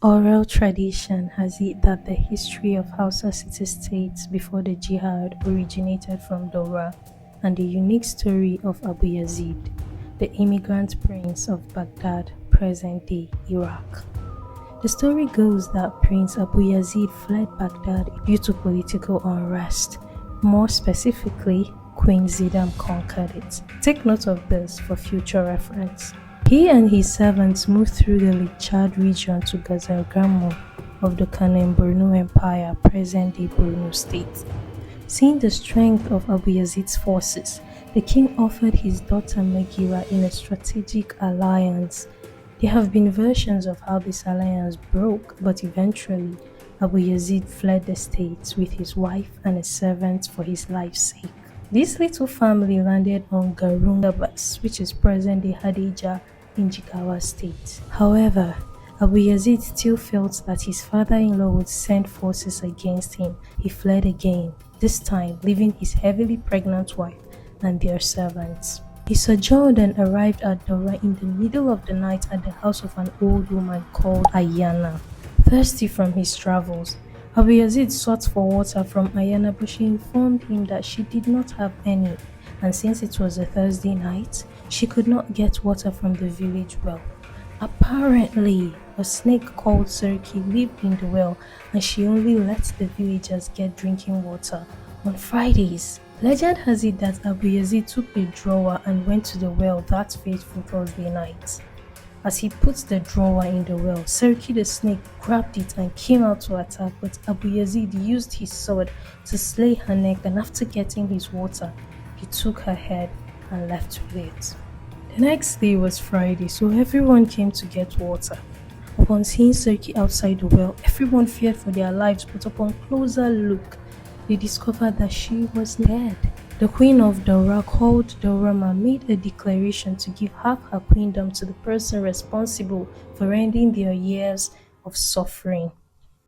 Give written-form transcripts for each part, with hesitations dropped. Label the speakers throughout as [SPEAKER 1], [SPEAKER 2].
[SPEAKER 1] Oral tradition has it that the history of Hausa city-states before the jihad originated from Daura and the unique story of Abu Yazid, the immigrant prince of Baghdad, present-day Iraq. The story goes that Prince Abu Yazid fled Baghdad due to political unrest. More specifically, Queen Zidam conquered it. Take note of this for future reference. He and his servants moved through the Lake Chad region to Gazargamo of the Kanem Borno Empire, present-day Borno State. Seeing the strength of Abu Yazid's forces, the king offered his daughter Megira in a strategic alliance. There have been versions of how this alliance broke, but eventually Abu Yazid fled the state with his wife and his servants for his life's sake. This little family landed on Garungabas, which is present-day Hadija in Jigawa state. However, Abu Yazid still felt that his father-in-law would send forces against him. He fled again, this time leaving his heavily pregnant wife and their servants. He sojourned and arrived at Daura in the middle of the night at the house of an old woman called Ayana. Thirsty from his travels, Abu Yazid sought for water from Ayana, but she informed him that she did not have any, and since it was a Thursday night, she could not get water from the village well. Apparently, a snake called Sarki lived in the well, and she only let the villagers get drinking water on Fridays. Legend has it that Abu Yazid took the drawer and went to the well that fateful Thursday night. As he put the drawer in the well, Sarki the snake grabbed it and came out to attack, but Abu Yazid used his sword to slay her neck, and after getting his water, he took her head and left with it. The next day was Friday, so everyone came to get water. Upon seeing Sarki outside the well, everyone feared for their lives, but upon closer look, they discovered that she was dead. The queen of Daura, called Daurama, made a declaration to give half her queendom to the person responsible for ending their years of suffering.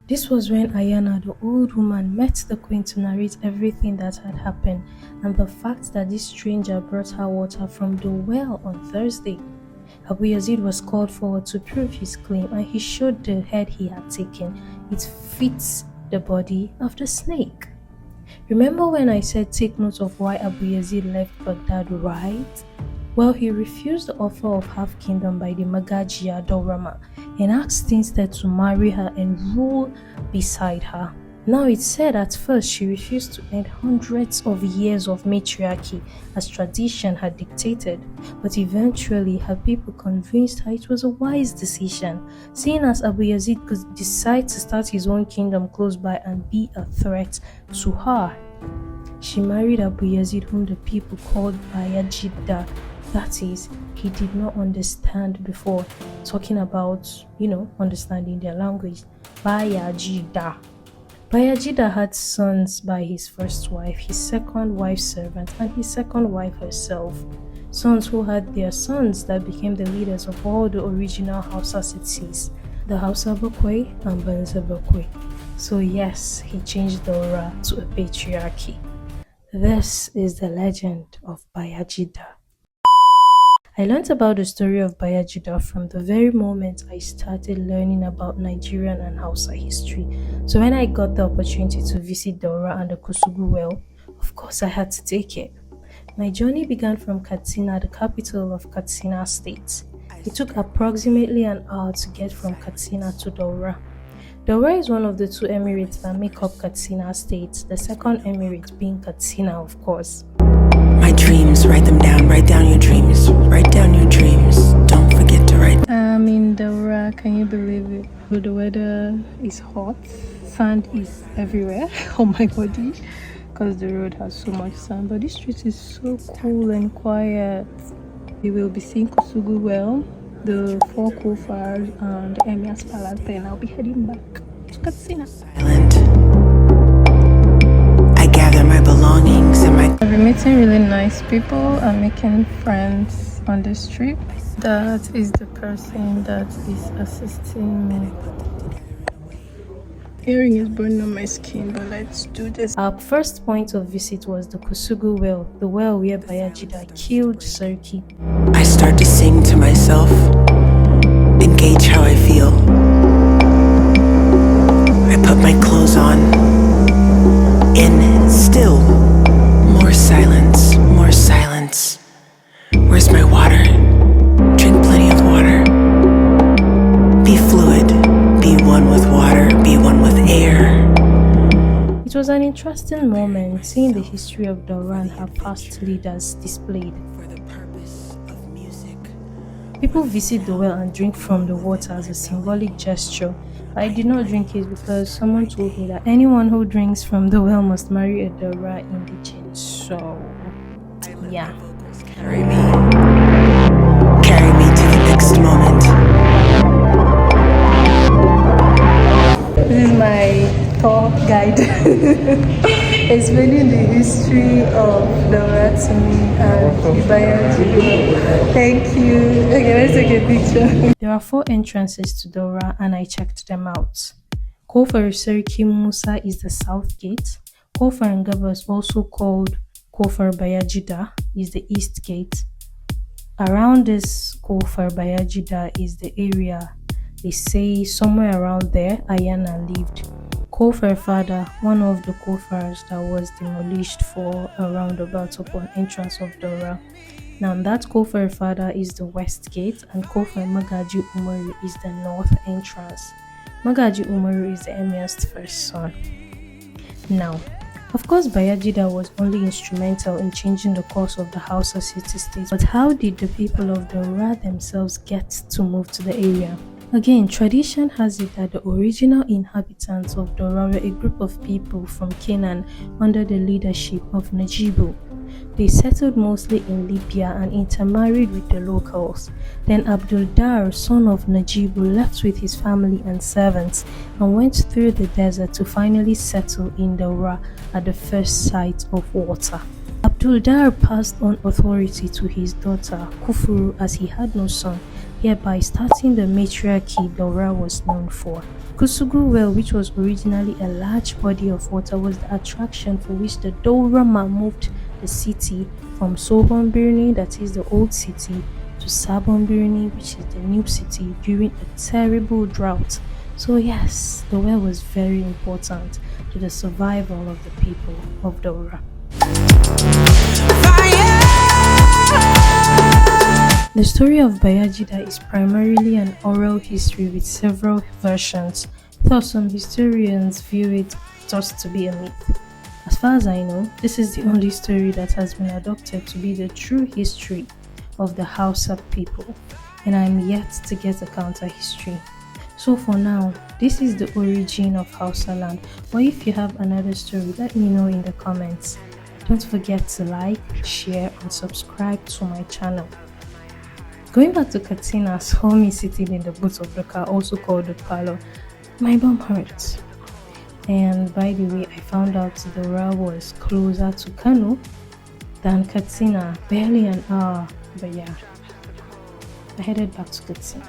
[SPEAKER 1] This was when Ayana, the old woman, met the queen to narrate everything that had happened and the fact that this stranger brought her water from the well on Thursday. Abu Yazid was called forward to prove his claim, and he showed the head he had taken. It fits the body of the snake. Remember when I said take note of why Abu Yazid left Baghdad, right? Well, he refused the offer of half kingdom by the Magajiya Daurama and asked instead to marry her and rule beside her. Now, it's said at first she refused to end hundreds of years of matriarchy as tradition had dictated, but eventually her people convinced her it was a wise decision, seeing as Abu Yazid could decide to start his own kingdom close by and be a threat to her. She married Abu Yazid, whom the people called Bayajidda. That is, he did not understand before, talking about, understanding their language. Bayajidda. Bayajidda had sons by his first wife, his second wife's servant, and his second wife herself. Sons who had their sons that became the leaders of all the original Hausa cities, the Hausa Bakwe and Banza Bakwe. So yes, he changed Daura to a patriarchy. This is the legend of Bayajidda. I learned about the story of Bayajidda from the very moment I started learning about Nigerian and Hausa history. So when I got the opportunity to visit Daura and the Kusugu well, of course I had to take it. My journey began from Katsina, the capital of Katsina state. It took approximately an hour to get from Katsina to Daura. Daura is one of the two emirates that make up Katsina state, the second emirate being Katsina, of course.
[SPEAKER 2] My dreams, write them down, write down your dreams, write down your dreams, don't forget to write.
[SPEAKER 1] I'm in Daura, can you believe it? The weather is hot, sand is everywhere on my body because the road has so much sand, but this street is so cool and quiet. We will be seeing Kusugu well, the four Kufars and the Emir's Palace, then I'll be heading back to Katsina.
[SPEAKER 2] Silent. I gather my belongings and my...
[SPEAKER 1] I've been meeting really nice people and making friends on this trip. That is the person that is assisting me. Earring is burning on my skin, but let's do this. Our first point of visit was the Kusugu well, the well where Bayajidda killed Sarki.
[SPEAKER 2] I start to sing to myself, engage how I feel.
[SPEAKER 1] was an interesting moment seeing the history of Daura and her past leaders displayed. People visit the well and drink from the water as a symbolic gesture. I did not drink it because someone told me that anyone who drinks from the well must marry a Daura indigene. So, yeah.
[SPEAKER 2] Carry me to the next moment.
[SPEAKER 1] This is my tour guide explaining the history of Daura to me and Bayajidda. Thank you. Okay, let's take a picture. There are 4 entrances to Daura and I checked them out. Kofar Sarki Musa is the south gate. Kofar Ngabas, also called Kofar Bayajidda, is the east gate. Around this Kofar Bayajidda is the area they say somewhere around there Ayana lived. Kofar Fada, one of the Kofars that was demolished for a roundabout upon entrance of Daura. Now that Kofar Fada is the west gate and Kofar Magaji Umaru is the north entrance. Magaji Umaru is the emir's first son. Now, of course, Bayajidda was only instrumental in changing the course of the Hausa city-state, but how did the people of Daura themselves get to move to the area? Again, tradition has it that the original inhabitants of Daura were a group of people from Canaan under the leadership of Najibu. They settled mostly in Libya and intermarried with the locals. Then Abdul Dar, son of Najibu, left with his family and servants and went through the desert to finally settle in Daura at the first sight of water. Abdul Dar passed on authority to his daughter Kufuru as he had no son, hereby starting the matriarchy Daura was known for. Kusugu well, which was originally a large body of water, was the attraction for which the Daurama moved the city from Sobon Birni, that is the old city, to Sabon Birni, which is the new city, during a terrible drought. So yes, the well was very important to the survival of the people of Daura. The story of Bayajidda is primarily an oral history with several versions, thus some historians view it just to be a myth. As far as I know, this is the only story that has been adopted to be the true history of the Hausa people, and I am yet to get a counter history. So for now, this is the origin of Hausaland, but if you have another story, let me know in the comments. Don't forget to like, share and subscribe to my channel. Going back to Katsina saw me sitting in the boot of the car, also called the parlor. My bum hurts. And by the way, I found out Daura was closer to Kano than Katsina, barely an hour. But yeah, I headed back to Katsina.